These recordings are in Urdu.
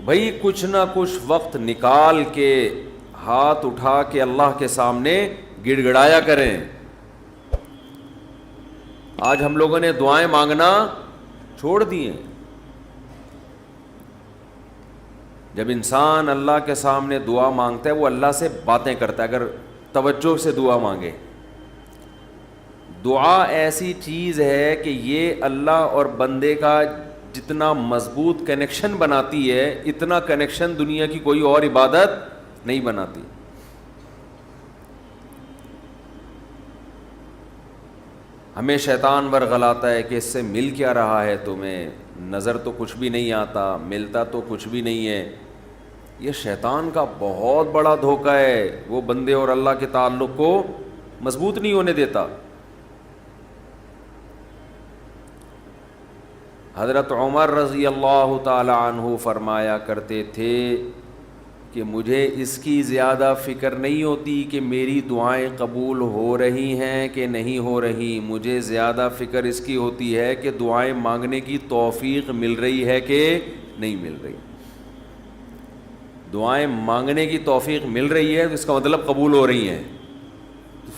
بھائی کچھ نہ کچھ وقت نکال کے ہاتھ اٹھا کے اللہ کے سامنے گڑ گڑایا کریں. آج ہم لوگوں نے دعائیں مانگنا چھوڑ دیے. جب انسان اللہ کے سامنے دعا مانگتا ہے وہ اللہ سے باتیں کرتا ہے. اگر توجہ سے دعا مانگے, دعا ایسی چیز ہے کہ یہ اللہ اور بندے کا جتنا مضبوط کنیکشن بناتی ہے اتنا کنیکشن دنیا کی کوئی اور عبادت نہیں بناتی. ہمیں شیطان ورغلاتا ہے کہ اس سے مل کیا رہا ہے تمہیں, نظر تو کچھ بھی نہیں آتا, ملتا تو کچھ بھی نہیں ہے. یہ شیطان کا بہت بڑا دھوکہ ہے, وہ بندے اور اللہ کے تعلق کو مضبوط نہیں ہونے دیتا. حضرت عمر رضی اللہ تعالی عنہ فرمایا کرتے تھے کہ مجھے اس کی زیادہ فکر نہیں ہوتی کہ میری دعائیں قبول ہو رہی ہیں کہ نہیں ہو رہی, مجھے زیادہ فکر اس کی ہوتی ہے کہ دعائیں مانگنے کی توفیق مل رہی ہے کہ نہیں مل رہی. دعائیں مانگنے کی توفیق مل رہی ہے تو اس کا مطلب قبول ہو رہی ہیں.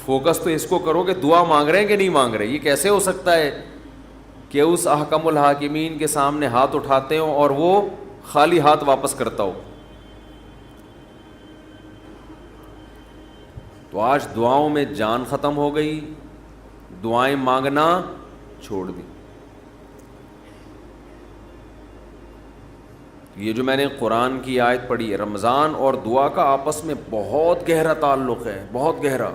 فوکس تو اس کو کرو کہ دعا مانگ رہے ہیں کہ نہیں مانگ رہے. یہ کیسے ہو سکتا ہے کہ اس احکم الحاکمین کے سامنے ہاتھ اٹھاتے ہوں اور وہ خالی ہاتھ واپس کرتا ہو. تو آج دعاؤں میں جان ختم ہو گئی, دعائیں مانگنا چھوڑ دی. یہ جو میں نے قرآن کی آیت پڑھی ہے, رمضان اور دعا کا آپس میں بہت گہرا تعلق ہے, بہت گہرا.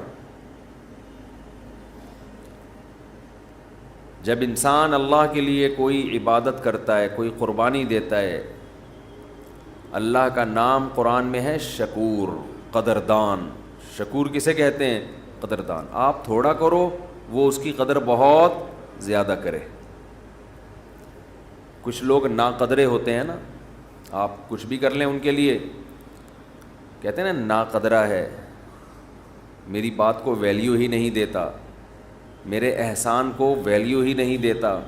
جب انسان اللہ کے لیے کوئی عبادت کرتا ہے, کوئی قربانی دیتا ہے, اللہ کا نام قرآن میں ہے شکور, قدردان. شکور کسے کہتے ہیں؟ قدردان. آپ تھوڑا کرو وہ اس کی قدر بہت زیادہ کرے. کچھ لوگ ناقدرے ہوتے ہیں نا, آپ کچھ بھی کر لیں ان کے لیے کہتے ہیں نا ناقدرہ ہے, میری بات کو ویلیو ہی نہیں دیتا, میرے احسان کو ویلیو ہی نہیں دیتا.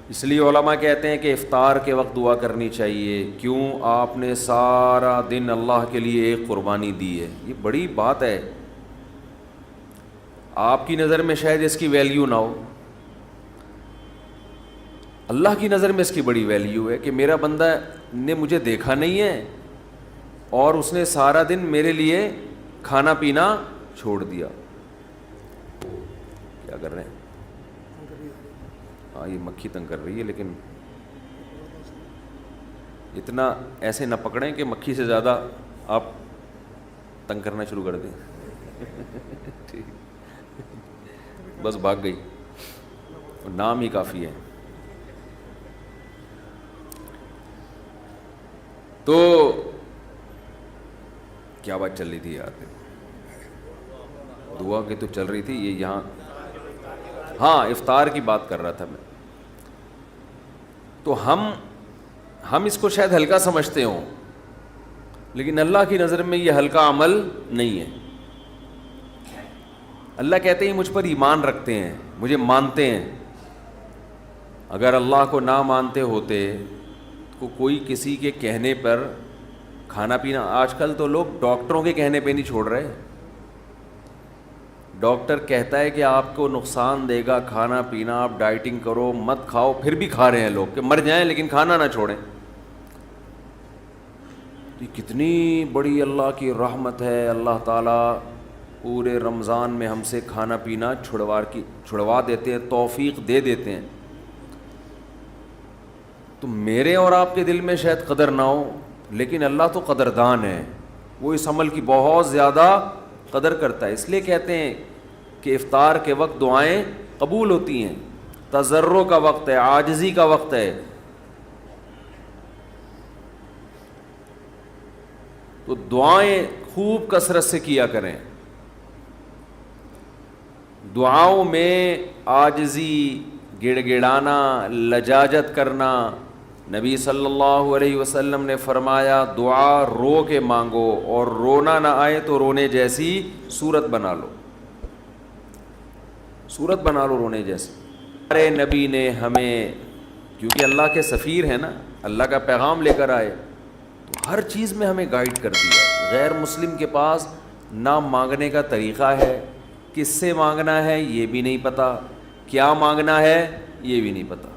اس لیے علماء کہتے ہیں کہ افطار کے وقت دعا کرنی چاہیے. کیوں؟ آپ نے سارا دن اللہ کے لیے ایک قربانی دی ہے. یہ بڑی بات ہے. آپ کی نظر میں شاید اس کی ویلیو نہ ہو, اللہ کی نظر میں اس کی بڑی ویلیو ہے کہ میرا بندہ نے مجھے دیکھا نہیں ہے اور اس نے سارا دن میرے لیے کھانا پینا چھوڑ دیا. کیا کر رہے ہیں؟ ہاں یہ مکھی تنگ کر رہی ہے, لیکن اتنا ایسے نہ پکڑیں کہ مکھی سے زیادہ آپ تنگ کرنا شروع کر دیں. ٹھیک, بس بھاگ گئی, نام ہی کافی ہے. تو کیا بات چل رہی تھی یار؟ دعا کی تو چل رہی تھی. یہ یہاں ہاں افطار کی بات کر رہا تھا میں. تو ہم اس کو شاید ہلکا سمجھتے ہوں, لیکن اللہ کی نظر میں یہ ہلکا عمل نہیں ہے. اللہ کہتے ہیں مجھ پر ایمان رکھتے ہیں, مجھے مانتے ہیں. اگر اللہ کو نہ مانتے ہوتے تو کوئی کسی کے کہنے پر کھانا پینا, آج کل تو لوگ ڈاکٹروں کے کہنے پہ نہیں چھوڑ رہے. ڈاکٹر کہتا ہے کہ آپ کو نقصان دے گا کھانا پینا, آپ ڈائٹنگ کرو, مت کھاؤ, پھر بھی کھا رہے ہیں لوگ کہ مر جائیں لیکن کھانا نہ چھوڑیں. یہ کتنی بڑی اللہ کی رحمت ہے. اللہ تعالیٰ پورے رمضان میں ہم سے کھانا پینا چھڑوا دیتے ہیں, توفیق دے دیتے ہیں. تو میرے اور آپ کے دل میں شاید قدر نہ ہو, لیکن اللہ تو قدردان ہے, وہ اس عمل کی بہت زیادہ قدر کرتا ہے. اس لیے کہتے ہیں کہ افطار کے وقت دعائیں قبول ہوتی ہیں. تضرع کا وقت ہے, عاجزی کا وقت ہے. تو دعائیں خوب کثرت سے کیا کریں. دعاؤں میں عاجزی, گڑ گڑانا, لجاجت کرنا. نبی صلی اللہ علیہ وسلم نے فرمایا دعا رو کے مانگو, اور رونا نہ آئے تو رونے جیسی صورت بنا لو, صورت بنا لو رونے جیسی. ہمارے نبی نے ہمیں کیونکہ اللہ کے سفیر ہیں نا, اللہ کا پیغام لے کر آئے, تو ہر چیز میں ہمیں گائیڈ کر دیا. غیر مسلم کے پاس نہ مانگنے کا طریقہ ہے, کس سے مانگنا ہے یہ بھی نہیں پتہ, کیا مانگنا ہے یہ بھی نہیں پتہ,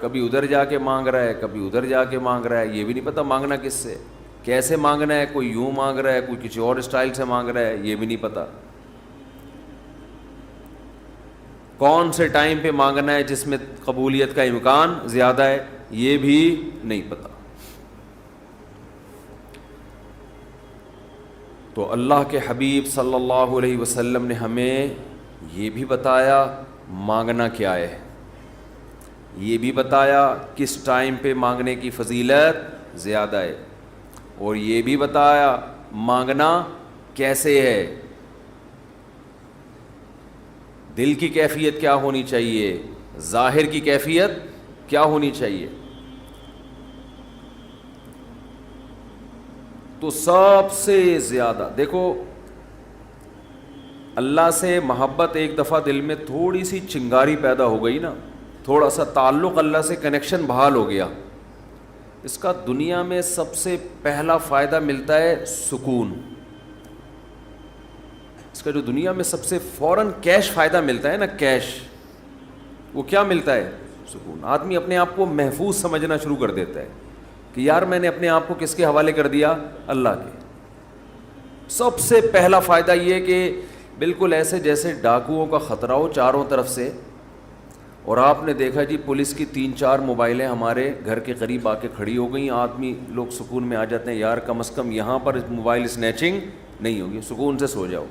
کبھی ادھر جا کے مانگ رہا ہے, کبھی ادھر جا کے مانگ رہا ہے, یہ بھی نہیں پتہ مانگنا کس سے, کیسے مانگنا ہے, کوئی یوں مانگ رہا ہے, کوئی کسی اور اسٹائل سے مانگ رہا ہے, یہ بھی نہیں پتہ, کون سے ٹائم پہ مانگنا ہے جس میں قبولیت کا امکان زیادہ ہے, یہ بھی نہیں پتہ. تو اللہ کے حبیب صلی اللہ علیہ وسلم نے ہمیں یہ بھی بتایا مانگنا کیا ہے, یہ بھی بتایا کس ٹائم پہ مانگنے کی فضیلت زیادہ ہے, اور یہ بھی بتایا مانگنا کیسے ہے, دل کی کیفیت کیا ہونی چاہیے, ظاہر کی کیفیت کیا ہونی چاہیے. تو سب سے زیادہ دیکھو, اللہ سے محبت ایک دفعہ دل میں تھوڑی سی چنگاری پیدا ہو گئی نا, تھوڑا سا تعلق اللہ سے کنیکشن بحال ہو گیا, اس کا دنیا میں سب سے پہلا فائدہ ملتا ہے سکون. اس کا جو دنیا میں سب سے فوراً کیش فائدہ ملتا ہے نا, کیش, وہ کیا ملتا ہے, سکون. آدمی اپنے آپ کو محفوظ سمجھنا شروع کر دیتا ہے کہ یار میں نے اپنے آپ کو کس کے حوالے کر دیا, اللہ کے. سب سے پہلا فائدہ یہ کہ بالکل ایسے جیسے ڈاکوؤں کا خطرہ ہو چاروں طرف سے, اور آپ نے دیکھا جی پولیس کی 3-4 موبائلیں ہمارے گھر کے قریب آ کے کھڑی ہو گئیں, آدمی لوگ سکون میں آ جاتے ہیں, یار کم از کم یہاں پر موبائل اسنیچنگ نہیں ہوگی, سکون سے سو جاؤ.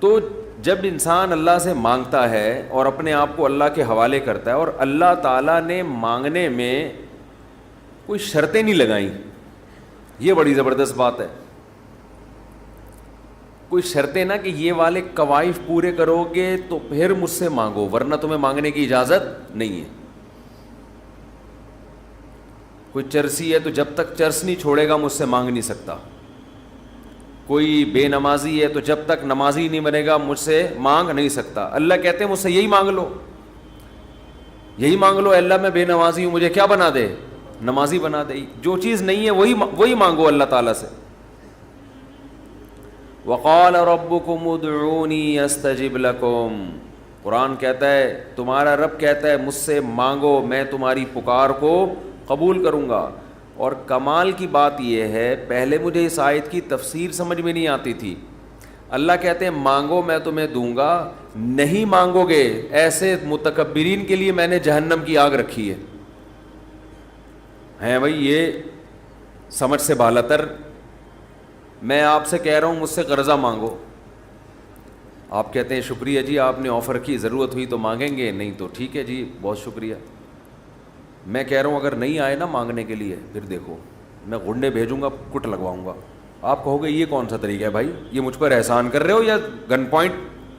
تو جب انسان اللہ سے مانگتا ہے اور اپنے آپ کو اللہ کے حوالے کرتا ہے, اور اللہ تعالیٰ نے مانگنے میں کوئی شرطیں نہیں لگائیں, یہ بڑی زبردست بات ہے. کوئی شرطیں نہ کہ یہ والے قوائف پورے کرو گے تو پھر مجھ سے مانگو, ورنہ تمہیں مانگنے کی اجازت نہیں ہے. کوئی چرسی ہے تو جب تک چرس نہیں چھوڑے گا مجھ سے مانگ نہیں سکتا. کوئی بے نمازی ہے تو جب تک نمازی نہیں بنے گا مجھ سے مانگ نہیں سکتا. اللہ کہتے ہیں مجھ سے یہی مانگ لو, یہی مانگ لو, اللہ میں بے نمازی ہوں, مجھے کیا بنا دے, نمازی بنا دے. جو چیز نہیں ہے وہی مانگو اللہ تعالیٰ سے. وقال ربکم ادعونی استجب لکم, قرآن کہتا ہے, تمہارا رب کہتا ہے مجھ سے مانگو میں تمہاری پکار کو قبول کروں گا. اور کمال کی بات یہ ہے, پہلے مجھے اس آیت کی تفسیر سمجھ میں نہیں آتی تھی. اللہ کہتے ہیں مانگو میں تمہیں دوں گا, نہیں مانگو گے ایسے متکبرین کے لیے میں نے جہنم کی آگ رکھی ہے. ہیں بھائی یہ سمجھ سے بالاتر. میں آپ سے کہہ رہا ہوں مجھ سے قرضہ مانگو, آپ کہتے ہیں شکریہ جی آپ نے آفر کی, ضرورت ہوئی تو مانگیں گے, نہیں تو ٹھیک ہے جی بہت شکریہ. میں کہہ رہا ہوں اگر نہیں آئے نا مانگنے کے لیے, پھر دیکھو میں غنڈے بھیجوں گا, کٹ لگواؤں گا. آپ کہو گے یہ کون سا طریقہ ہے بھائی, یہ مجھ پر احسان کر رہے ہو یا گن پوائنٹ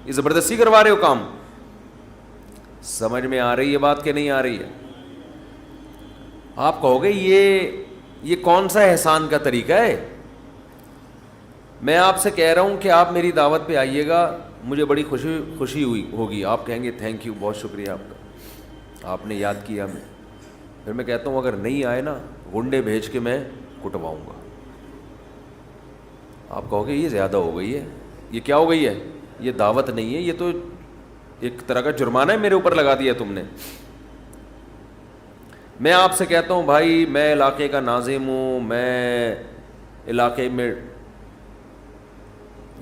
یہ زبردستی کروا رہے ہو کام. سمجھ میں آ رہی ہے بات کہ نہیں آ رہی ہے؟ آپ کہو گے یہ کون سا احسان کا طریقہ ہے. میں آپ سے کہہ رہا ہوں کہ آپ میری دعوت پہ آئیے گا, مجھے بڑی خوشی ہوئی ہوگی, آپ کہیں گے تھینک یو, بہت شکریہ آپ کا, آپ نے یاد کیا ہمیں. پھر میں کہتا ہوں اگر نہیں آئے نا غنڈے بھیج کے میں کٹواؤں گا. آپ کہو گے یہ زیادہ ہو گئی ہے, یہ کیا ہو گئی ہے, یہ دعوت نہیں ہے, یہ تو ایک طرح کا جرمانہ ہے میرے اوپر لگا دیا تم نے. میں آپ سے کہتا ہوں بھائی میں علاقے کا ناظم ہوں, میں علاقے میں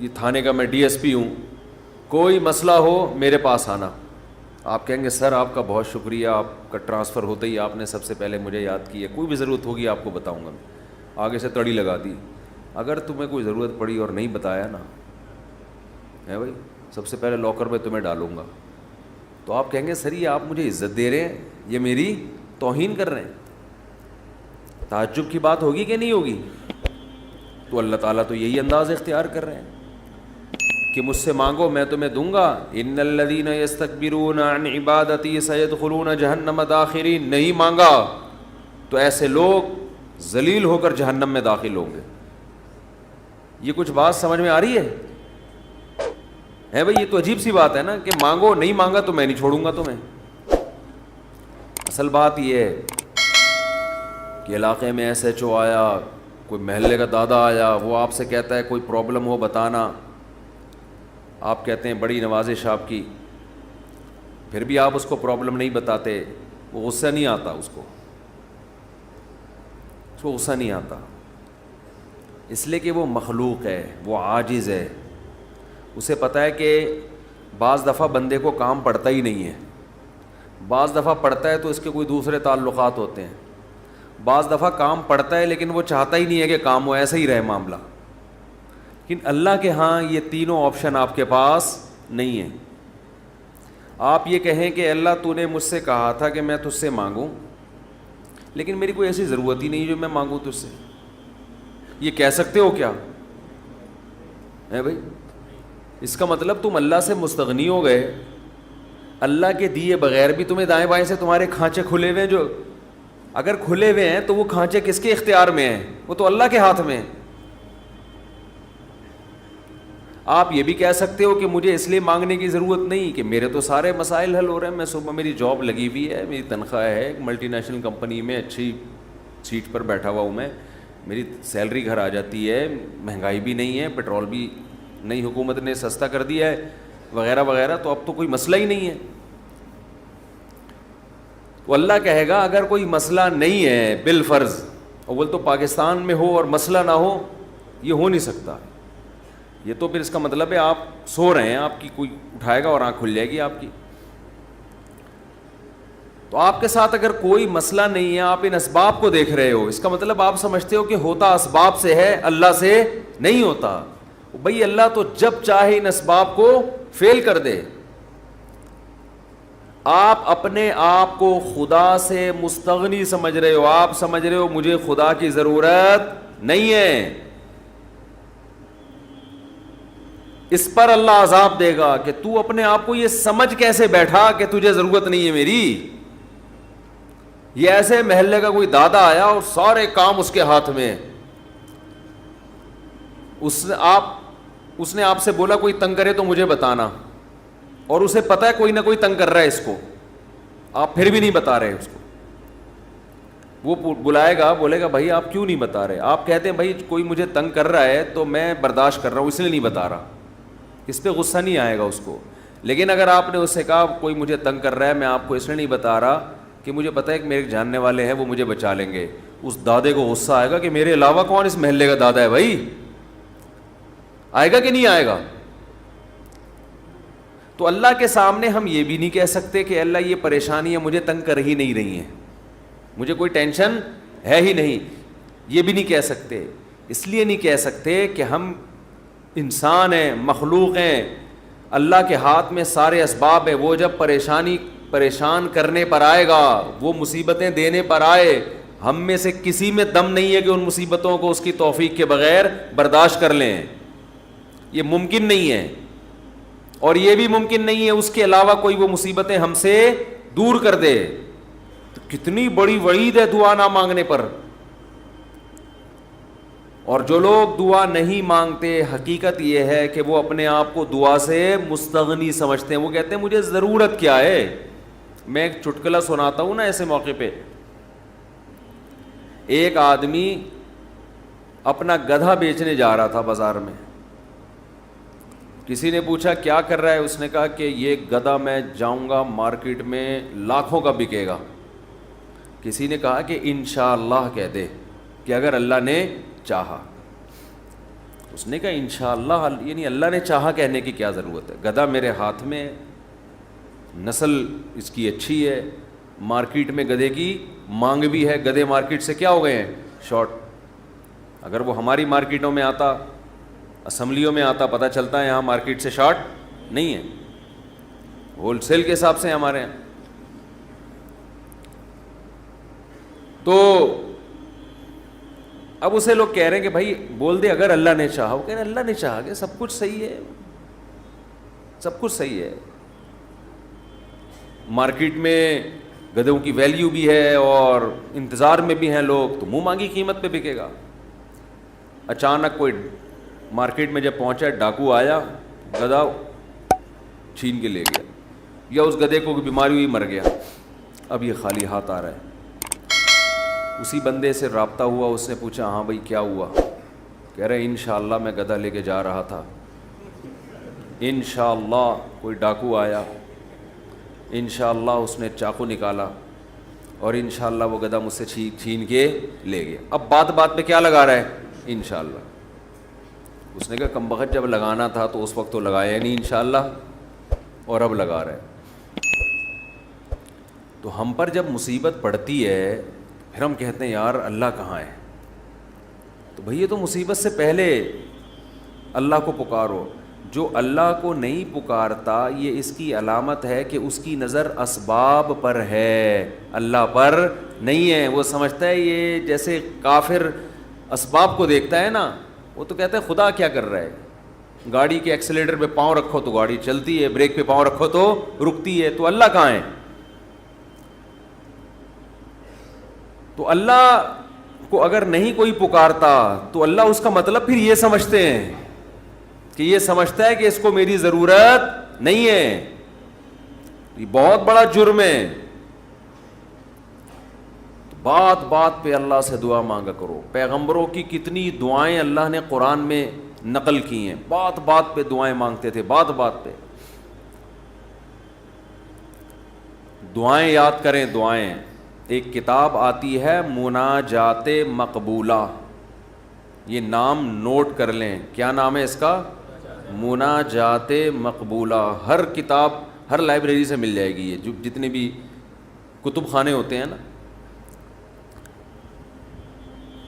یہ تھانے کا میں ڈی ایس پی ہوں, کوئی مسئلہ ہو میرے پاس آنا. آپ کہیں گے سر آپ کا بہت شکریہ, آپ کا ٹرانسفر ہوتے ہی آپ نے سب سے پہلے مجھے یاد کیا, کوئی بھی ضرورت ہوگی آپ کو بتاؤں گا میں. آگے سے تڑی لگا دی. اگر تمہیں کوئی ضرورت پڑی اور نہیں بتایا نا ہے بھائی, سب سے پہلے لاکر میں تمہیں ڈالوں گا. تو آپ کہیں گے سر یہ آپ مجھے عزت دے رہے ہیں, یہ میری توہین کر رہے ہیں. تعجب کی بات ہوگی کہ نہیں ہوگی؟ تو اللہ تعالیٰ تو یہی انداز اختیار کر رہے ہیں کہ مجھ سے مانگو میں تمہیں دوں گا. ان الذین یستکبرون عن عبادتی سیدخلون جہنم داخرین, نہیں مانگا تو ایسے لوگ ذلیل ہو کر جہنم میں داخل ہوں گے. یہ کچھ بات سمجھ میں آ رہی ہے؟ ہے بھائی، یہ تو عجیب سی بات ہے نا کہ مانگو، نہیں مانگا تو میں نہیں چھوڑوں گا تمہیں. اصل بات یہ ہے کہ علاقے میں ایس ایچ او آیا، کوئی محلے کا دادا آیا، وہ آپ سے کہتا ہے کوئی پرابلم ہو بتانا، آپ کہتے ہیں بڑی نوازش آپ کی، پھر بھی آپ اس کو پرابلم نہیں بتاتے، وہ غصہ نہیں آتا، اس کو غصہ نہیں آتا، اس لیے کہ وہ مخلوق ہے، وہ عاجز ہے. اسے پتہ ہے کہ بعض دفعہ بندے کو کام پڑتا ہی نہیں ہے، بعض دفعہ پڑتا ہے تو اس کے کوئی دوسرے تعلقات ہوتے ہیں، بعض دفعہ کام پڑتا ہے لیکن وہ چاہتا ہی نہیں ہے کہ کام ہو، ایسا ہی رہے معاملہ. لیکن اللہ کے ہاں یہ تینوں آپشن آپ کے پاس نہیں ہیں. آپ یہ کہیں کہ اللہ تو نے مجھ سے کہا تھا کہ میں تجھ سے مانگوں، لیکن میری کوئی ایسی ضرورت ہی نہیں جو میں مانگوں تجھ سے، یہ کہہ سکتے ہو کیا ہے بھائی؟ اس کا مطلب تم اللہ سے مستغنی ہو گئے. اللہ کے دیے بغیر بھی تمہیں دائیں بائیں سے تمہارے کھانچے کھلے ہوئے ہیں، جو اگر کھلے ہوئے ہیں تو وہ کھانچے کس کے اختیار میں ہیں؟ وہ تو اللہ کے ہاتھ میں ہیں. آپ یہ بھی کہہ سکتے ہو کہ مجھے اس لیے مانگنے کی ضرورت نہیں کہ میرے تو سارے مسائل حل ہو رہے ہیں، میں صبح میری جاب لگی ہوئی ہے، میری تنخواہ ہے، ایک ملٹی نیشنل کمپنی میں اچھی سیٹ پر بیٹھا ہوا ہوں میں، میری سیلری گھر آ جاتی ہے، مہنگائی بھی نہیں ہے، پیٹرول بھی نئی حکومت نے سستا کر دیا ہے وغیرہ وغیرہ، تو اب تو کوئی مسئلہ ہی نہیں ہے. تو اللہ کہے گا اگر کوئی مسئلہ نہیں ہے بالفرض، اول تو پاکستان میں ہو اور مسئلہ نہ ہو، یہ ہو نہیں سکتا. یہ تو پھر اس کا مطلب ہے آپ سو رہے ہیں، آپ کی کوئی اٹھائے گا اور آنکھ کھل جائے گی آپ کی. تو آپ کے ساتھ اگر کوئی مسئلہ نہیں ہے، آپ ان اسباب کو دیکھ رہے ہو، اس کا مطلب آپ سمجھتے ہو کہ ہوتا اسباب سے ہے، اللہ سے نہیں ہوتا. بھئی اللہ تو جب چاہے ان اسباب کو فیل کر دے. آپ اپنے آپ کو خدا سے مستغنی سمجھ رہے ہو، آپ سمجھ رہے ہو مجھے خدا کی ضرورت نہیں ہے. اس پر اللہ عذاب دے گا کہ تو اپنے آپ کو یہ سمجھ کیسے بیٹھا کہ تجھے ضرورت نہیں ہے میری. یہ ایسے محلے کا کوئی دادا آیا اور سارے کام اس کے ہاتھ میں، اس نے آپ سے بولا کوئی تنگ کرے تو مجھے بتانا، اور اسے پتا ہے کوئی نہ کوئی تنگ کر رہا ہے اس کو، آپ پھر بھی نہیں بتا رہے اس کو. وہ بلائے گا، بولے گا بھائی آپ کیوں نہیں بتا رہے؟ آپ کہتے ہیں بھائی کوئی مجھے تنگ کر رہا ہے تو میں برداشت کر رہا ہوں اس لیے نہیں بتا رہا، اس پہ غصہ نہیں آئے گا اس کو. لیکن اگر آپ نے اس سے کہا کوئی مجھے تنگ کر رہا ہے، میں آپ کو اس لیے نہیں بتا رہا کہ مجھے پتہ ہے کہ میرے جاننے والے ہیں وہ مجھے بچا لیں گے، اس دادے کو غصہ آئے گا کہ میرے علاوہ کون اس محلے کا دادا ہے بھائی؟ آئے گا کہ نہیں آئے گا؟ تو اللہ کے سامنے ہم یہ بھی نہیں کہہ سکتے کہ اللہ یہ پریشانیاں مجھے تنگ کر ہی نہیں رہی ہیں، مجھے کوئی ٹینشن ہے ہی نہیں، یہ بھی نہیں کہہ سکتے. اس لیے نہیں کہہ سکتے کہ ہم انسان ہیں، مخلوق ہیں، اللہ کے ہاتھ میں سارے اسباب ہیں. وہ جب پریشان کرنے پر آئے گا، وہ مصیبتیں دینے پر آئے، ہم میں سے کسی میں دم نہیں ہے کہ ان مصیبتوں کو اس کی توفیق کے بغیر برداشت کر لیں. یہ ممکن نہیں ہے، اور یہ بھی ممکن نہیں ہے اس کے علاوہ کوئی وہ مصیبتیں ہم سے دور کر دے. تو کتنی بڑی وعید ہے دعا نہ مانگنے پر. اور جو لوگ دعا نہیں مانگتے، حقیقت یہ ہے کہ وہ اپنے آپ کو دعا سے مستغنی سمجھتے ہیں. وہ کہتے ہیں مجھے ضرورت کیا ہے. میں ایک چٹکلا سناتا ہوں نا ایسے موقع پہ. ایک آدمی اپنا گدھا بیچنے جا رہا تھا بازار میں. کسی نے پوچھا کیا کر رہا ہے؟ اس نے کہا کہ یہ گدھا میں جاؤں گا مارکیٹ میں لاکھوں کا بکے گا. کسی نے کہا کہ انشاءاللہ کہہ دے کہ اگر اللہ نے چاہا. اس نے کہا انشاءاللہ، یعنی اللہ نے چاہا کہنے کی کیا ضرورت ہے؟ گدھا میرے ہاتھ میں، نسل اس کی اچھی ہے، مارکیٹ میں گدھے کی مانگ بھی ہے. گدھے مارکیٹ سے کیا ہو گئے ہیں؟ شارٹ. اگر وہ ہماری مارکیٹوں میں آتا، اسمبلیوں میں آتا، پتہ چلتا ہے یہاں مارکیٹ سے شارٹ نہیں ہے، ہول سیل کے حساب سے ہمارے یہاں. تو اب اسے لوگ کہہ رہے ہیں کہ بھائی بول دے اگر اللہ نے چاہا. وہ کہہ رہے ہیں اللہ نے چاہا کہ سب کچھ صحیح ہے، سب کچھ صحیح ہے. مارکیٹ میں گدھوں کی ویلیو بھی ہے اور انتظار میں بھی ہیں لوگ، تو منہ مانگی قیمت پہ بکے گا. اچانک کوئی مارکیٹ میں جب پہنچا، ڈاکو آیا، گدھا چھین کے لے گیا, یا اس گدھے کو بیماری ہوئی مر گیا, اب یہ خالی ہاتھ آ رہا ہے. اسی بندے سے رابطہ ہوا, اس نے پوچھا ہاں بھائی کیا ہوا؟ کہہ رہے انشاءاللہ میں گدھا لے کے جا رہا تھا, انشاءاللہ کوئی ڈاکو آیا, انشاءاللہ اس نے چاقو نکالا, اور انشاءاللہ وہ گدھا مجھ سے چھین کے لے گیا. اب بات بات پہ کیا لگا رہا ہے؟ انشاءاللہ. اس نے کہا کم بخت جب لگانا تھا تو اس وقت تو لگایا نہیں انشاءاللہ, اور اب لگا رہا ہے. تو ہم پر جب مصیبت پڑتی ہے پھر ہم کہتے ہیں یار اللہ کہاں ہے؟ تو بھئی یہ تو مصیبت سے پہلے اللہ کو پکارو. جو اللہ کو نہیں پکارتا یہ اس کی علامت ہے کہ اس کی نظر اسباب پر ہے, اللہ پر نہیں ہے. وہ سمجھتا ہے یہ جیسے کافر اسباب کو دیکھتا ہے نا, وہ تو کہتا ہے خدا کیا کر رہا ہے؟ گاڑی کے ایکسیلیٹر پہ پاؤں رکھو تو گاڑی چلتی ہے, بریک پہ پاؤں رکھو تو رکتی ہے, تو اللہ کہاں ہے؟ تو اللہ کو اگر نہیں کوئی پکارتا تو اللہ اس کا مطلب پھر یہ سمجھتے ہیں کہ یہ سمجھتا ہے کہ اس کو میری ضرورت نہیں ہے. یہ بہت بڑا جرم ہے. بات بات پہ اللہ سے دعا مانگا کرو. پیغمبروں کی کتنی دعائیں اللہ نے قرآن میں نقل کی ہیں, بات بات پہ دعائیں مانگتے تھے, بات بات پہ. دعائیں یاد کریں, دعائیں. ایک کتاب آتی ہے مناجات مقبولہ, یہ نام نوٹ کر لیں. کیا نام ہے اس کا؟ مناجات مقبولہ. ہر کتاب ہر لائبریری سے مل جائے گی, یہ جو جتنے بھی کتب خانے ہوتے ہیں نا.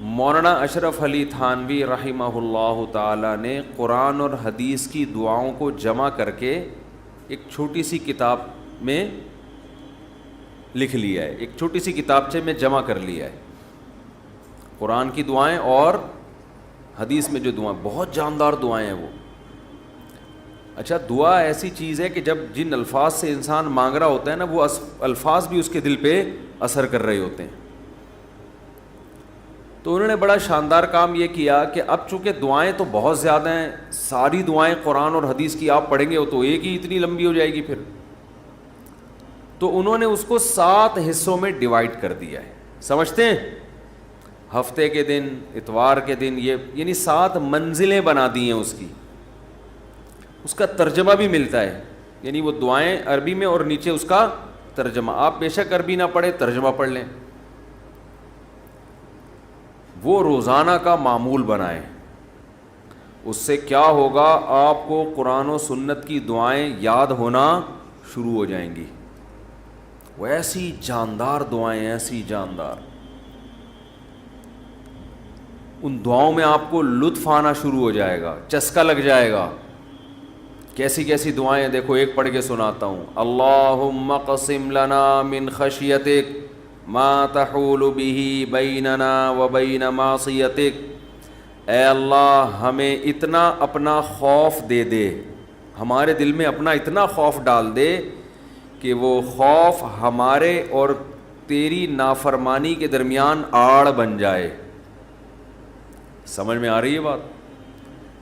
مولانا اشرف علی تھانوی رحمہ اللہ تعالی نے قرآن اور حدیث کی دعاؤں کو جمع کر کے ایک چھوٹی سی کتاب میں لکھ لیا ہے, ایک چھوٹی سی کتابچے میں جمع کر لیا ہے. قرآن کی دعائیں اور حدیث میں جو دعائیں, بہت جاندار دعائیں ہیں وہ. اچھا, دعا ایسی چیز ہے کہ جب جن الفاظ سے انسان مانگ رہا ہوتا ہے نا, وہ الفاظ بھی اس کے دل پہ اثر کر رہے ہوتے ہیں. تو انہوں نے بڑا شاندار کام یہ کیا کہ اب چونکہ دعائیں تو بہت زیادہ ہیں, ساری دعائیں قرآن اور حدیث کی آپ پڑھیں گے تو ایک ہی اتنی لمبی ہو جائے گی پھر. تو انہوں نے اس کو 7 حصوں میں ڈیوائیڈ کر دیا ہے. سمجھتے ہیں؟ ہفتے کے دن, اتوار کے دن, یہ یعنی 7 منزلیں بنا دی ہیں اس کی. اس کا ترجمہ بھی ملتا ہے, یعنی وہ دعائیں عربی میں اور نیچے اس کا ترجمہ. آپ بے شک عربی نہ پڑھیں, ترجمہ پڑھ لیں. وہ روزانہ کا معمول بنائیں. اس سے کیا ہوگا, آپ کو قرآن و سنت کی دعائیں یاد ہونا شروع ہو جائیں گی. وہ ایسی جاندار دعائیں, ایسی جاندار. ان دعاؤں میں آپ کو لطف آنا شروع ہو جائے گا, چسکا لگ جائے گا. کیسی کیسی دعائیں دیکھو, ایک پڑھ کے سناتا ہوں. اللہم اقسم لنا من خشیتک ما تحول به بیننا وبین معصیتک. اے اللہ ہمیں اتنا اپنا خوف دے دے, ہمارے دل میں اپنا اتنا خوف ڈال دے کہ وہ خوف ہمارے اور تیری نافرمانی کے درمیان آڑ بن جائے. سمجھ میں آ رہی ہے بات؟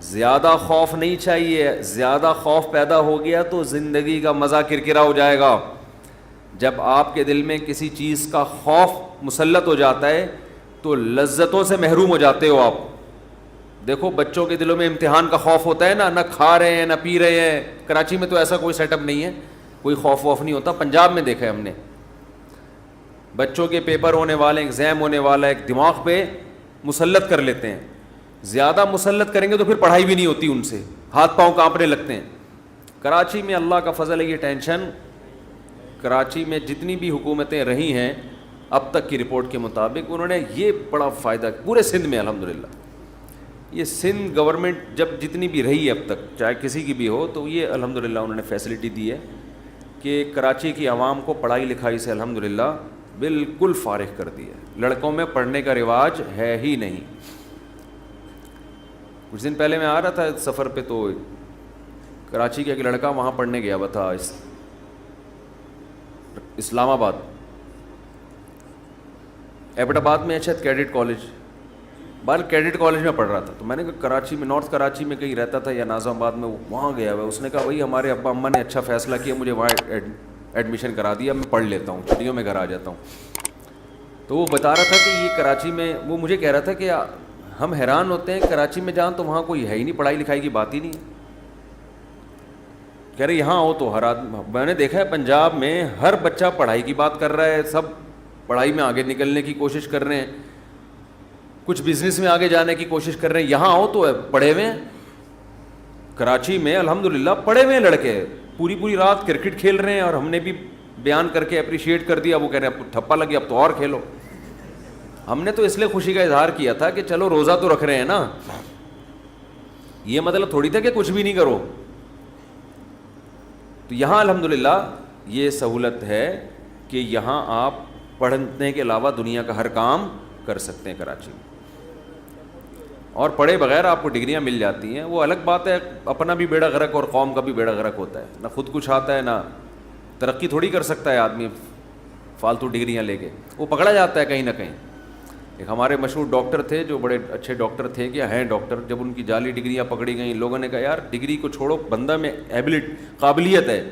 زیادہ خوف نہیں چاہیے. زیادہ خوف پیدا ہو گیا تو زندگی کا مزہ کرکرا ہو جائے گا. جب آپ کے دل میں کسی چیز کا خوف مسلط ہو جاتا ہے تو لذتوں سے محروم ہو جاتے ہو آپ. دیکھو بچوں کے دلوں میں امتحان کا خوف ہوتا ہے نا, نہ کھا رہے ہیں نہ پی رہے ہیں. کراچی میں تو ایسا کوئی سیٹ اپ نہیں ہے, کوئی خوف ووف نہیں ہوتا. پنجاب میں دیکھا ہے ہم نے, بچوں کے پیپر ہونے والے, ایگزام ہونے والا, ایک دماغ پہ مسلط کر لیتے ہیں. زیادہ مسلط کریں گے تو پھر پڑھائی بھی نہیں ہوتی, ان سے ہاتھ پاؤں کانپنے لگتے ہیں. کراچی میں اللہ کا فضل ہے, یہ ٹینشن. کراچی میں جتنی بھی حکومتیں رہی ہیں اب تک کی رپورٹ کے مطابق, انہوں نے یہ بڑا فائدہ پورے سندھ میں الحمدللہ. یہ سندھ گورنمنٹ جب جتنی بھی رہی ہے اب تک, چاہے کسی کی بھی ہو, تو یہ الحمدللہ انہوں نے فیسلٹی دی ہے کہ کراچی کی عوام کو پڑھائی لکھائی سے الحمدللہ بالکل فارغ کر دیا ہے. لڑکوں میں پڑھنے کا رواج ہے ہی نہیں. کچھ دن پہلے میں آ رہا تھا سفر پہ, تو کراچی کا ایک لڑکا وہاں پڑھنے گیا ہوا تھا, اسلام آباد, ایبٹ آباد میں اچھا کیڈٹ کالج. بال کیڈٹ کالج میں پڑھ رہا تھا. تو میں نے کہا کراچی میں, نارتھ کراچی میں کہیں رہتا تھا یا ناظم آباد میں, وہاں گیا ہوا. اس نے کہا بھائی ہمارے ابا اماں نے اچھا فیصلہ کیا, مجھے وہاں ایڈمیشن کرا دیا, میں پڑھ لیتا ہوں, چھٹیوں میں گھر آ جاتا ہوں. تو وہ بتا رہا تھا کہ یہ کراچی میں, وہ مجھے کہہ رہا تھا کہ ہم حیران ہوتے ہیں کراچی میں جان تو وہاں کوئی ہے ہی نہیں, پڑھائی لکھائی کی بات ہی نہیں. کہہ رہے یہاں ہو تو ہر آدمی, میں نے دیکھا ہے پنجاب میں ہر بچہ پڑھائی کی بات کر رہا ہے, سب پڑھائی میں آگے نکلنے کی کوشش کر رہے ہیں, کچھ بزنس میں آگے جانے کی کوشش کر رہے ہیں. یہاں ہو تو پڑھے ہوئے ہیں. کراچی میں الحمدللہ پڑھے ہوئے ہیں لڑکے, پوری پوری رات کرکٹ کھیل رہے ہیں, اور ہم نے بھی بیان کر کے اپریشیٹ کر دیا. وہ کہہ رہے ہیں اب ٹھپا لگی, اب تو اور کھیلو. ہم نے تو اس لیے خوشی کا اظہار کیا تھا کہ چلو روزہ تو رکھ رہے ہیں نا, یہ مطلب تھوڑی تھا کہ کچھ بھی نہیں کرو. تو یہاں الحمدللہ یہ سہولت ہے کہ یہاں آپ پڑھنے کے علاوہ دنیا کا ہر کام کر سکتے ہیں کراچی میں, اور پڑھے بغیر آپ کو ڈگریاں مل جاتی ہیں. وہ الگ بات ہے, اپنا بھی بیڑا غرق اور قوم کا بھی بیڑا غرق ہوتا ہے. نہ خود کچھ آتا ہے, نہ ترقی تھوڑی کر سکتا ہے آدمی فالتو ڈگریاں لے کے, وہ پکڑا جاتا ہے کہیں نہ کہیں. ایک ہمارے مشہور ڈاکٹر تھے جو بڑے اچھے ڈاکٹر تھے, کیا ہیں ڈاکٹر, جب ان کی جعلی ڈگریاں پکڑی گئیں, لوگوں نے کہا یار ڈگری کو چھوڑو, بندہ میں قابلیت ہے.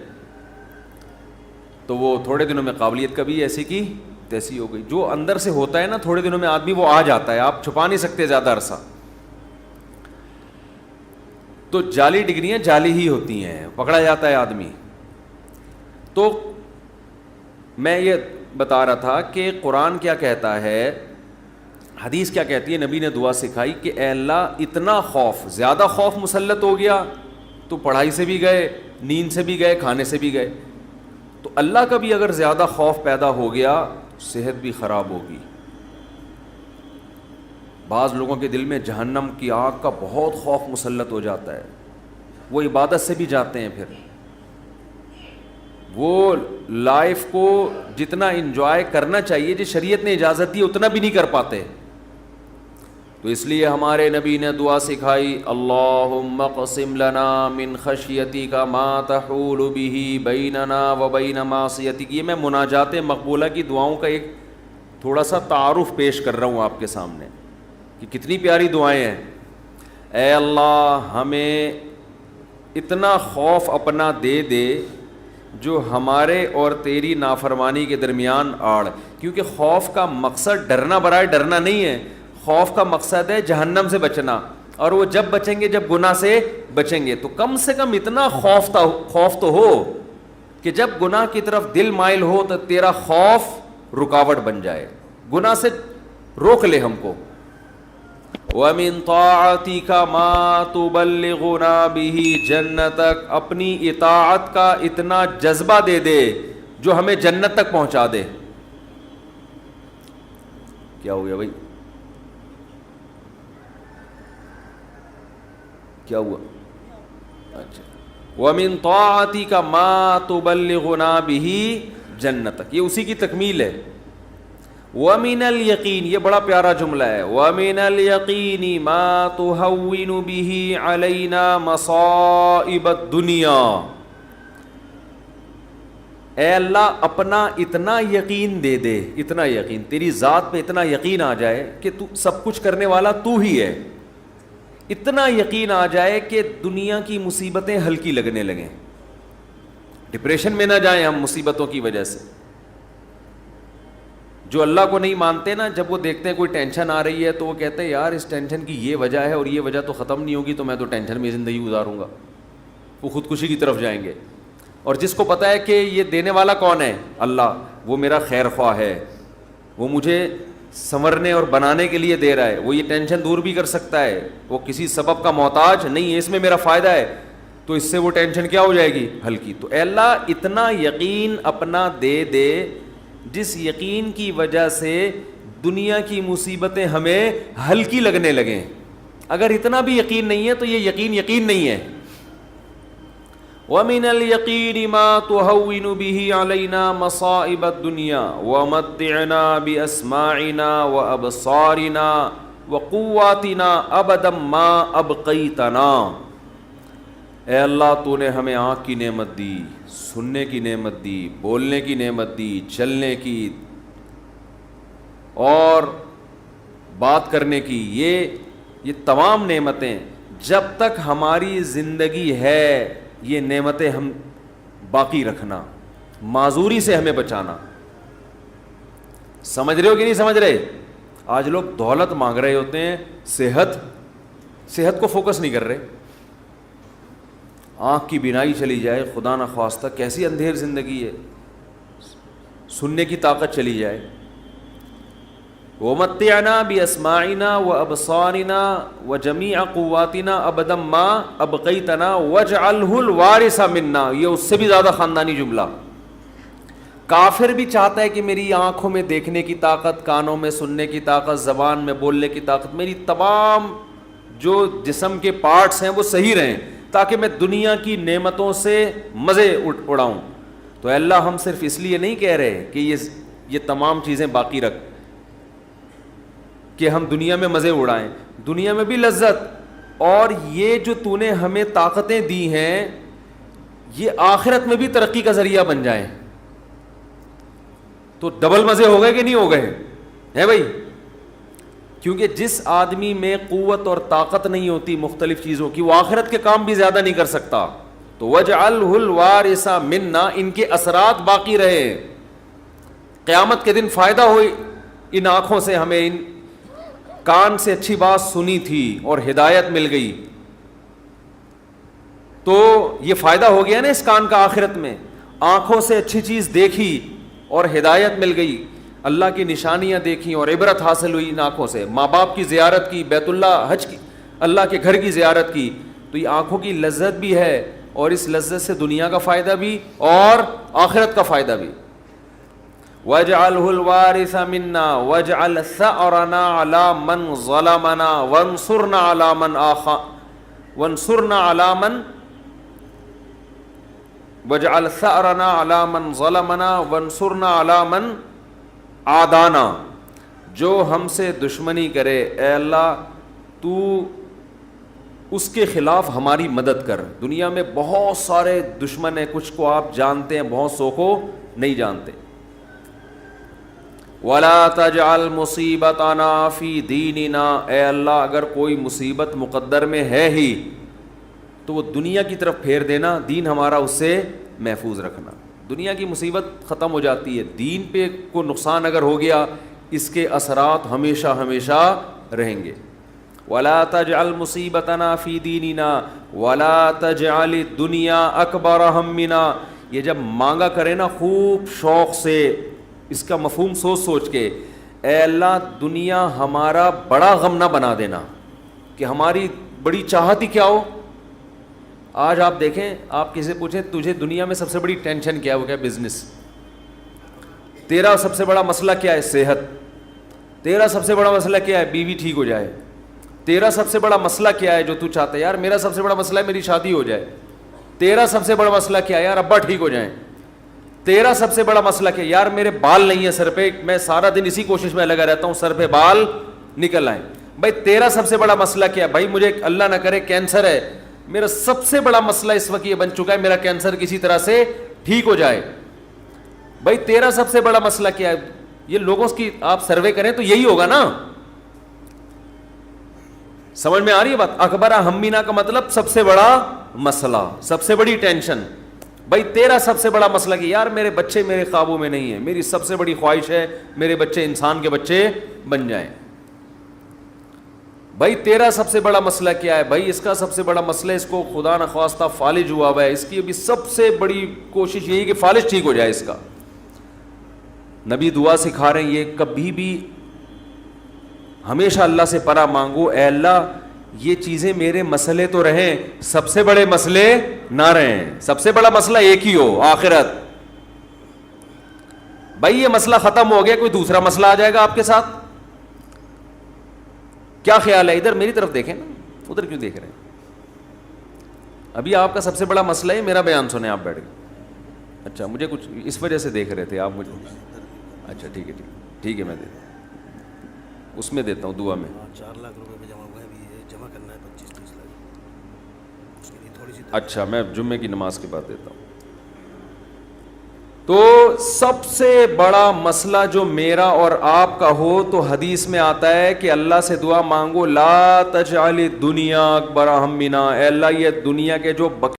تو وہ تھوڑے دنوں میں قابلیت کبھی ایسی کی تیسی ہو گئی. جو اندر سے ہوتا ہے نا تھوڑے دنوں میں آدمی وہ آ جاتا ہے, آپ چھپا نہیں سکتے زیادہ عرصہ. تو جعلی ڈگریاں جعلی ہی ہوتی ہیں, پکڑا جاتا ہے آدمی. تو میں یہ بتا رہا تھا کہ قرآن کیا کہتا ہے, حدیث کیا کہتی ہے, نبی نے دعا سکھائی کہ اے اللہ اتنا خوف, زیادہ خوف مسلط ہو گیا تو پڑھائی سے بھی گئے, نیند سے بھی گئے, کھانے سے بھی گئے. تو اللہ کا بھی اگر زیادہ خوف پیدا ہو گیا صحت بھی خراب ہوگی. بعض لوگوں کے دل میں جہنم کی آگ کا بہت خوف مسلط ہو جاتا ہے, وہ عبادت سے بھی جاتے ہیں, پھر وہ لائف کو جتنا انجوائے کرنا چاہیے جو شریعت نے اجازت دی اتنا بھی نہیں کر پاتے. تو اس لیے ہمارے نبی نے دعا سکھائی, اللہم اقسم لنا من خشیتک ما تحول به بیننا وبین معصیتک. یہ میں مناجات مقبولہ کی دعاؤں کا ایک تھوڑا سا تعارف پیش کر رہا ہوں آپ کے سامنے کہ کتنی پیاری دعائیں ہیں. اے اللہ ہمیں اتنا خوف اپنا دے دے جو ہمارے اور تیری نافرمانی کے درمیان آڑ. کیونکہ خوف کا مقصد ڈرنا برائے ڈرنا نہیں ہے, خوف کا مقصد ہے جہنم سے بچنا, اور وہ جب بچیں گے جب گناہ سے بچیں گے. تو کم سے کم اتنا خوف تو ہو کہ جب گناہ کی طرف دل مائل ہو تو تیرا خوف رکاوٹ بن جائے, گناہ سے روک لے ہم کو. وَمِن طَاعَتِكَ مَا تُبَلِّغُنَا بِهِ جَنَّتَكَ, اپنی اطاعت کا اتنا جذبہ دے دے جو ہمیں جنت تک پہنچا دے. کیا ہو گیا بھائی, کیا ہوا؟ اچھا, وَمِن طَاعَتِكَ مَا تُبَلِّغُنَا بِهِ جَنَّتَكَ, یہ اسی کی تکمیل ہے. وَمِنَ الْيَقِينِ, یہ بڑا پیارا جملہ ہے, وَمِنَ الْيَقِينِ مَا تُهَوِّنُ بِهِ عَلَيْنَا مَصَائِبَ الدُّنْيَا. اے اللہ اپنا اتنا یقین دے دے, اتنا یقین, تیری ذات پہ اتنا یقین آ جائے کہ تو سب کچھ کرنے والا تو ہی ہے. اتنا یقین آ جائے کہ دنیا کی مصیبتیں ہلکی لگنے لگیں, ڈپریشن میں نہ جائیں ہم مصیبتوں کی وجہ سے. جو اللہ کو نہیں مانتے نا, جب وہ دیکھتے ہیں کوئی ٹینشن آ رہی ہے تو وہ کہتے ہیں یار اس ٹینشن کی یہ وجہ ہے اور یہ وجہ تو ختم نہیں ہوگی, تو میں تو ٹینشن میں زندگی گزاروں گا. وہ خودکشی کی طرف جائیں گے. اور جس کو پتہ ہے کہ یہ دینے والا کون ہے, اللہ, وہ میرا خیر خواہ ہے, وہ مجھے سنورنے اور بنانے کے لیے دے رہا ہے, وہ یہ ٹینشن دور بھی کر سکتا ہے, وہ کسی سبب کا محتاج نہیں ہے, اس میں میرا فائدہ ہے, تو اس سے وہ ٹینشن کیا ہو جائے گی, ہلکی. تو اے اللہ اتنا یقین اپنا دے دے جس یقین کی وجہ سے دنیا کی مصیبتیں ہمیں ہلکی لگنے لگیں. اگر اتنا بھی یقین نہیں ہے تو یہ یقین نہیں ہے. وَمِنَ الْيَقِينِ مَا تُهَوِّنُ بِهِ عَلَيْنَا مَصَائِبَ الدُّنْيَا وَمَتِّعْنَا بِأَسْمَاعِنَا وَأَبْصَارِنَا وَقُوَّاتِنَا أَبَدًا مَا أَبْقَيْتَنَا. اے اللہ تو نے ہمیں آنکھ کی نعمت دی, سننے کی نعمت دی, بولنے کی نعمت دی, چلنے کی, اور بات کرنے کی، یہ تمام نعمتیں جب تک ہماری زندگی ہے یہ نعمتیں ہم باقی رکھنا، معذوری سے ہمیں بچانا. سمجھ رہے ہو کہ نہیں سمجھ رہے؟ آج لوگ دولت مانگ رہے ہوتے ہیں، صحت کو فوکس نہیں کر رہے. آنکھ کی بینائی چلی جائے خدا نخواستہ، کیسی اندھیر زندگی ہے، سننے کی طاقت چلی جائے. وَمَتِّعْنَا بِأَسْمَاعِنَا وَأَبْصَارِنَا وَجَمِيعَ قُوَّاتِنَا أَبَدًا مَا أَبْقَيْتَنَا وَاجْعَلْهُ الْوَارِثَ مِنَّا. یہ اس سے بھی زیادہ خاندانی جملہ. کافر بھی چاہتا ہے کہ میری آنکھوں میں دیکھنے کی طاقت، کانوں میں سننے کی طاقت، زبان میں بولنے کی طاقت، میری تمام جو جسم کے پارٹس ہیں وہ صحیح رہیں تاکہ میں دنیا کی نعمتوں سے مزے اڑاؤں. تو اللہ ہم صرف اس لیے نہیں کہہ رہے کہ یہ تمام چیزیں باقی رکھ کہ ہم دنیا میں مزے اڑائیں، دنیا میں بھی لذت، اور یہ جو تو نے ہمیں طاقتیں دی ہیں یہ آخرت میں بھی ترقی کا ذریعہ بن جائیں. تو ڈبل مزے ہو گئے کہ نہیں ہو گئے ہے بھائی؟ کیونکہ جس آدمی میں قوت اور طاقت نہیں ہوتی مختلف چیزوں کی، وہ آخرت کے کام بھی زیادہ نہیں کر سکتا. تو وَاجْعَلْهُ الْوَارِثَ مِنَّا، ان کے اثرات باقی رہے، قیامت کے دن فائدہ ہوئی. ان آنکھوں سے ہمیں، ان کان سے اچھی بات سنی تھی اور ہدایت مل گئی، تو یہ فائدہ ہو گیا نا اس کان کا آخرت میں. آنکھوں سے اچھی چیز دیکھی اور ہدایت مل گئی، اللہ کی نشانیاں دیکھیں اور عبرت حاصل ہوئی ان آنکھوں سے. ماں باپ کی زیارت کی، بیت اللہ حج کی، اللہ کے گھر کی زیارت کی، تو یہ آنکھوں کی لذت بھی ہے، اور اس لذت سے دنیا کا فائدہ بھی اور آخرت کا فائدہ بھی. وَاجْعَلْهُ الْوَارِثَ مِنَّا وَاجْعَلْ ثَأْرَنَا عَلَى مَنْ ظَلَمَنَا وَانْصُرْنَا عَلَى مَنْ وَاجْعَلْ ثَأْرَنَا عَلَى مَنْ ظَلَمَنَا وَانْصُرْنَا عَلَى مَنْ عَادَانَا. جو ہم سے دشمنی کرے اے اللہ تو اس کے خلاف ہماری مدد کر. دنیا میں بہت سارے دشمن ہیں، کچھ کو آپ جانتے ہیں، بہت سو کو نہیں جانتے. وَلَا تَجْعَلْ مُصِيبَتَنَا فِي دِينِنَا، اے اللہ اگر کوئی مصیبت مقدر میں ہے ہی تو وہ دنیا کی طرف پھیر دینا، دین ہمارا اس سے محفوظ رکھنا. دنیا کی مصیبت ختم ہو جاتی ہے، دین پہ کو نقصان اگر ہو گیا اس کے اثرات ہمیشہ ہمیشہ رہیں گے. وَلَا تَجْعَلْ مُصِيبَتَنَا فِي دِينِنَا وَلَا تَجْعَلِ الدُّنْيَا أَكْبَرَ هَمِّنَا. یہ جب مانگا کرے نا خوب شوق سے، اس کا مفہوم سوچ کے، اے اللہ دنیا ہمارا بڑا غم نہ بنا دینا کہ ہماری بڑی چاہت ہی کیا ہو. آج آپ دیکھیں، آپ کسی سے پوچھیں تجھے دنیا میں سب سے بڑی ٹینشن کیا ہے، وہ کیا بزنس. تیرا سب سے بڑا مسئلہ کیا ہے؟ صحت. تیرا سب سے بڑا مسئلہ کیا ہے؟ بیوی ٹھیک ہو جائے. تیرا سب سے بڑا مسئلہ کیا ہے جو تو چاہتا ہے؟ یار میرا سب سے بڑا مسئلہ ہے میری شادی ہو جائے. تیرا سب سے بڑا مسئلہ کیا ہے؟ یار ابا ٹھیک ہو جائیں. تیرا سب سے بڑا مسئلہ کیا ہے؟ یار میرے بال نہیں ہیں سر پہ، میں سارا دن اسی کوشش میں لگا رہتا ہوں سر پہ بال نکل آئیں. بھائی تیرا سب سے بڑا مسئلہ کیا ہے؟ بھائی مجھے اللہ نہ کرے کینسر ہے، میرا سب سے بڑا مسئلہ اس وقت یہ بن چکا ہے میرا کینسر کسی طرح سے ٹھیک ہو جائے. بھائی تیرا سب سے بڑا مسئلہ کیا ہے؟ یہ لوگوں کی آپ سروے کریں تو یہی ہوگا نا. سمجھ میں آ رہی ہے بات؟ اکبر ہمینا کا مطلب سب سے بڑا مسئلہ، سب سے بڑی ٹینشن. بھائی تیرا سب سے بڑا مسئلہ کہ یار میرے بچے میرے قابو میں نہیں ہیں، میری سب سے بڑی خواہش ہے میرے بچے انسان کے بچے بن جائیں. بھائی تیرا سب سے بڑا مسئلہ کیا ہے؟ بھائی اس کا سب سے بڑا مسئلہ اس کو خدا نخواستہ فالج ہوا ہوا ہے، اس کی ابھی سب سے بڑی کوشش یہی کہ فالج ٹھیک ہو جائے اس کا. نبی دعا سکھا رہے ہیں یہ کبھی بھی ہمیشہ اللہ سے پناہ مانگو، اے اللہ یہ چیزیں میرے مسئلے تو رہیں، سب سے بڑے مسئلے نہ رہیں. سب سے بڑا مسئلہ ایک ہی ہو، آخرت. بھائی یہ مسئلہ ختم ہو گیا، کوئی دوسرا مسئلہ آ جائے گا آپ کے ساتھ. کیا خیال ہے؟ ادھر میری طرف دیکھیں نا، ادھر کیوں دیکھ رہے ہیں؟ ابھی آپ کا سب سے بڑا مسئلہ ہے میرا بیان سنیں، آپ بیٹھ گئے. اچھا مجھے کچھ اس وجہ سے دیکھ رہے تھے آپ مجھے. اچھا ٹھیک ہے ٹھیک ہے، میں دیتا ہوں، اس میں دیتا ہوں دعا میں. 4 لاکھ روپے میں جمع ہوا ہے، ابھی جمع کرنا ہے 25-30 لاکھ. اس کے لیے تھوڑی سی اچھا میں جمعے کی نماز کے بعد دیتا ہوں. تو سب سے بڑا مسئلہ جو میرا اور آپ کا ہو تو حدیث میں آتا ہے کہ اللہ سے دعا مانگو لا تجعل الدنیا اکبر ہمنا، اے اللہ یہ دنیا کے جو